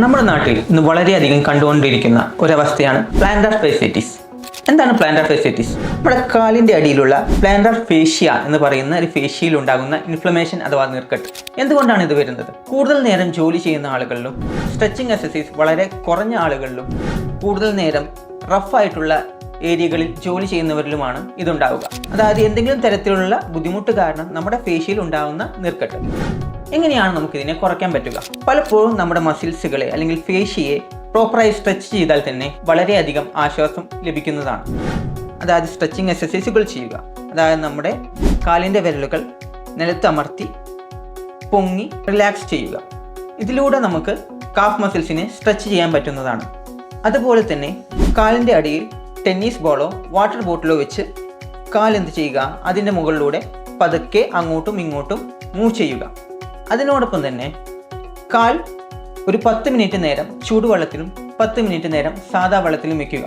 നമ്മുടെ നാട്ടിൽ ഇന്ന് വളരെയധികം കണ്ടുകൊണ്ടിരിക്കുന്ന ഒരവസ്ഥയാണ് പ്ലാന്റർ ഫേസിറ്റിസ്. എന്താണ് പ്ലാന്റർ ഫേസിറ്റിസ്? നമ്മുടെ കാലിൻ്റെ അടിയിലുള്ള പ്ലാന്റർ ഫേഷ്യ എന്ന് പറയുന്ന ഒരു ഫേഷ്യയിൽ ഉണ്ടാകുന്ന ഇൻഫ്ലമേഷൻ അഥവാ നീർക്കെട്ട്. എന്തുകൊണ്ടാണ് ഇത് വരുന്നത്? കൂടുതൽ നേരം ജോലി ചെയ്യുന്ന ആളുകളിലും സ്ട്രെച്ചിങ് എക്സസൈസ് വളരെ കുറഞ്ഞ ആളുകളിലും കൂടുതൽ നേരം റഫായിട്ടുള്ള ഏരിയകളിൽ ജോലി ചെയ്യുന്നവരിലുമാണ് ഇതുണ്ടാവുക. അതായത് എന്തെങ്കിലും തരത്തിലുള്ള ബുദ്ധിമുട്ട് കാരണം നമ്മുടെ ഫേഷ്യയിൽ ഉണ്ടാകുന്ന നീർക്കെട്ട്. എങ്ങനെയാണ് നമുക്കിതിനെ കുറയ്ക്കാൻ പറ്റുക? പലപ്പോഴും നമ്മുടെ മസിൽസുകളെ അല്ലെങ്കിൽ ഫേഷ്യയെ പ്രോപ്പറായി സ്ട്രെച്ച് ചെയ്താൽ തന്നെ വളരെയധികം ആശ്വാസം ലഭിക്കുന്നതാണ്. അതായത് സ്ട്രെച്ചിങ് എക്സസൈസുകൾ ചെയ്യുക. അതായത് നമ്മുടെ കാലിൻ്റെ വിരലുകൾ നിലത്തമർത്തി പൊങ്ങി റിലാക്സ് ചെയ്യുക. ഇതിലൂടെ നമുക്ക് കാഫ് മസിൽസിനെ സ്ട്രെച്ച് ചെയ്യാൻ പറ്റുന്നതാണ്. അതുപോലെ തന്നെ കാലിൻ്റെ അടിയിൽ ടെന്നീസ് ബോളോ വാട്ടർ ബോട്ടിലോ വെച്ച് കാലെന്ത് ചെയ്യുക, അതിൻ്റെ മുകളിലൂടെ പതുക്കെ അങ്ങോട്ടും ഇങ്ങോട്ടും മൂവ് ചെയ്യുക. അതിനോടൊപ്പം തന്നെ കാൽ ഒരു 10 മിനിറ്റ് നേരം ചൂടുവെള്ളത്തിലും 10 മിനിറ്റ് നേരം സാദാ വെള്ളത്തിലും വയ്ക്കുക.